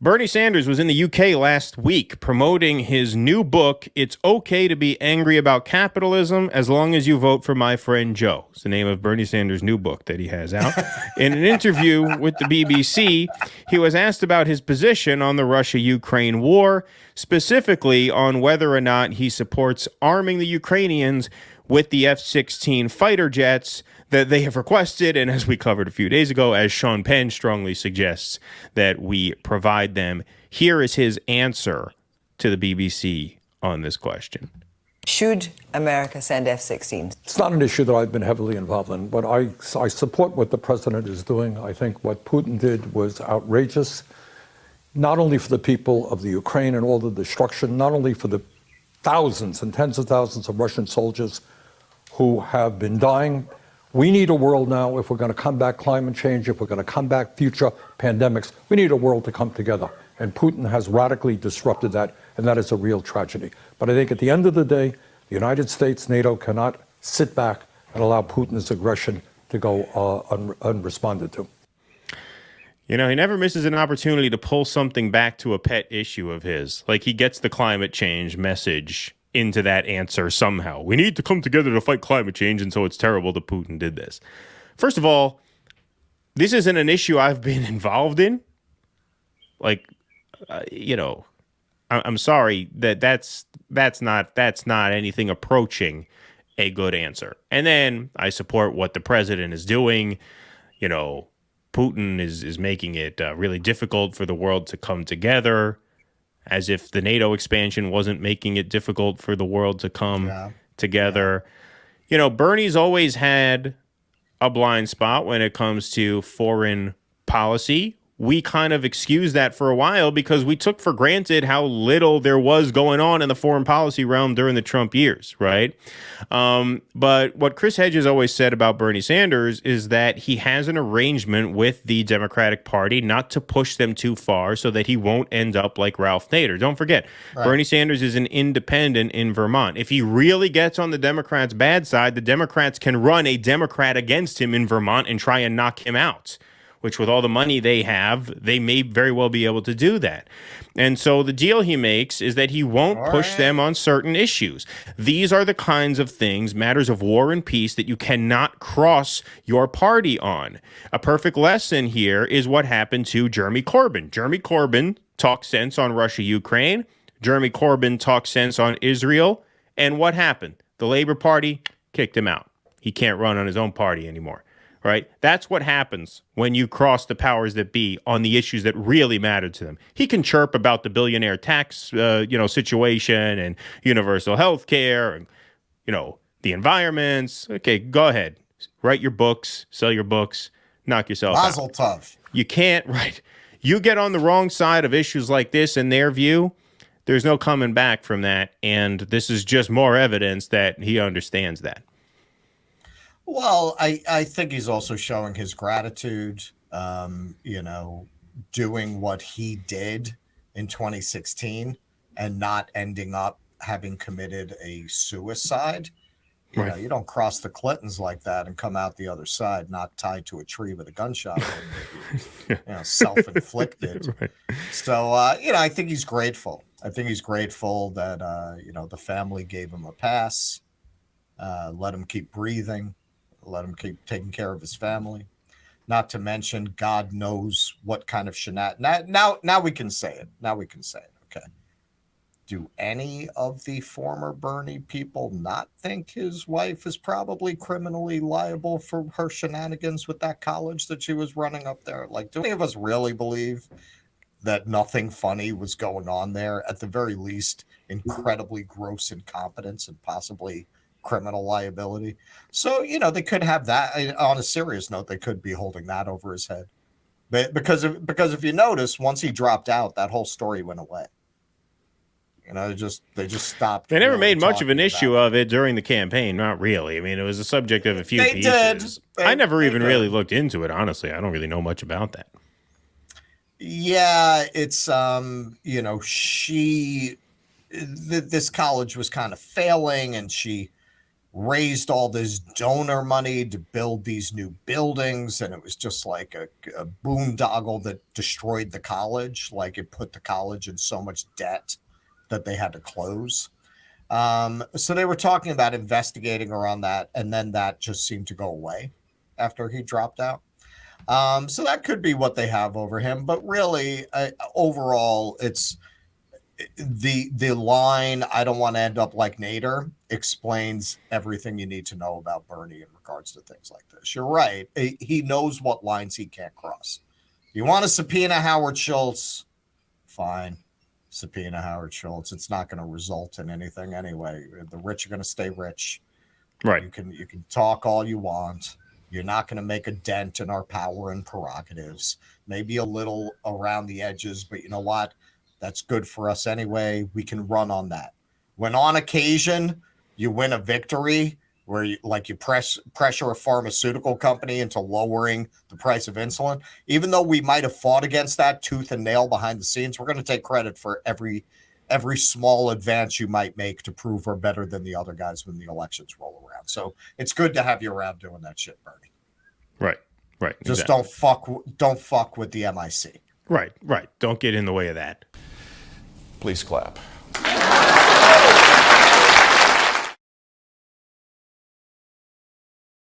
Bernie Sanders was in the UK last week promoting his new book, It's Okay to Be Angry About Capitalism as Long as You Vote for My Friend Joe. It's the name of Bernie Sanders' new book that he has out. In an interview with the BBC, he was asked about his position on the Russia-Ukraine war, specifically on whether or not he supports arming the Ukrainians with the F-16 fighter jets that they have requested, and as we covered a few days ago, as Sean Penn strongly suggests, that we provide them. Here is his answer to the BBC on this question. Should America send F-16s? It's not an issue that I've been heavily involved in, but I support what the president is doing. I think what Putin did was outrageous, not only for the people of the Ukraine and all the destruction, not only for the thousands and tens of thousands of Russian soldiers who have been dying. We need a world now, if we're going to combat climate change, if we're going to combat future pandemics, we need a world to come together. And Putin has radically disrupted that, and that is a real tragedy. But I think at the end of the day, the United States, NATO cannot sit back and allow Putin's aggression to go unresponded to. You know, he never misses an opportunity to pull something back to a pet issue of his. Like, he gets the climate change message into that answer somehow. We need to come together to fight climate change, and so it's terrible that Putin did this. First of all, this isn't an issue I've been involved in. Like, I'm sorry that's not anything approaching a good answer. And then I support what the president is doing. You know, Putin is making it really difficult for the world to come together, as if the NATO expansion wasn't making it difficult for the world to come together. You know, Bernie's always had a blind spot when it comes to foreign policy. We kind of excused that for a while because we took for granted how little there was going on in the foreign policy realm during the Trump years, right? But what Chris Hedges always said about Bernie Sanders is that he has an arrangement with the Democratic Party not to push them too far so that he won't end up like Ralph Nader. Don't forget, Bernie Sanders is an independent in Vermont. If he really gets on the Democrats' bad side, the Democrats can run a Democrat against him in Vermont and try and knock him out, which with all the money they have, they may very well be able to do that. And so the deal he makes is that he won't push them on certain issues. These are the kinds of things, matters of war and peace, that you cannot cross your party on. A perfect lesson here is what happened to Jeremy Corbyn. Jeremy Corbyn talked sense on Russia-Ukraine. Jeremy Corbyn talked sense on Israel. And what happened? The Labour Party kicked him out. He can't run on his own party anymore. Right? That's what happens when you cross the powers that be on the issues that really matter to them. He can chirp about the billionaire tax, situation and universal health care and, the environments. Okay, go ahead. Write your books, sell your books, knock yourself out. Mazel tov. You can't, right? You get on the wrong side of issues like this in their view, there's no coming back from that. And this is just more evidence that he understands that. Well, I think he's also showing his gratitude, doing what he did in 2016 and not ending up having committed a suicide. You don't cross the Clintons like that and come out the other side not tied to a tree with a gunshot wound, self-inflicted. Right. So, I think he's grateful. I think he's grateful that, the family gave him a pass, let him keep breathing. Let him keep taking care of his family. Not to mention, God knows what kind of Now we can say it. Now we can say it. Okay. Do any of the former Bernie people not think his wife is probably criminally liable for her shenanigans with that college that she was running up there? Like, do any of us really believe that nothing funny was going on there? At the very least, incredibly gross incompetence and possibly criminal liability. So, they could have that. On a serious note, they could be holding that over his head. But because if you notice, once he dropped out, that whole story went away. They just stopped. They never made much of an issue of it during the campaign. Not really. I mean, it was a subject of a few pieces. I never even really looked into it, honestly. I don't really know much about that. Yeah, it's this college was kind of failing, and she raised all this donor money to build these new buildings, and it was just like a boondoggle that destroyed the college. Like, it put the college in so much debt that they had to close. So they were talking about investigating around that, and then that just seemed to go away after he dropped out. So that could be what they have over him, but really, overall, it's the line, "I don't want to end up like Nader," explains everything you need to know about Bernie in regards to things like this. You're right. He knows what lines he can't cross. You want to subpoena Howard Schultz? Fine. Subpoena Howard Schultz. It's not going to result in anything anyway. The rich are going to stay rich. Right. You can talk all you want. You're not going to make a dent in our power and prerogatives. Maybe a little around the edges, but you know what? That's good for us anyway. We can run on that. When on occasion you win a victory where you pressure a pharmaceutical company into lowering the price of insulin, even though we might have fought against that tooth and nail behind the scenes, we're going to take credit for every small advance you might make to prove we're better than the other guys when the elections roll around. So it's good to have you around doing that shit, Bernie. Right. Right. Just exactly. don't fuck with the MIC. Right. Right. Don't get in the way of that. Please clap.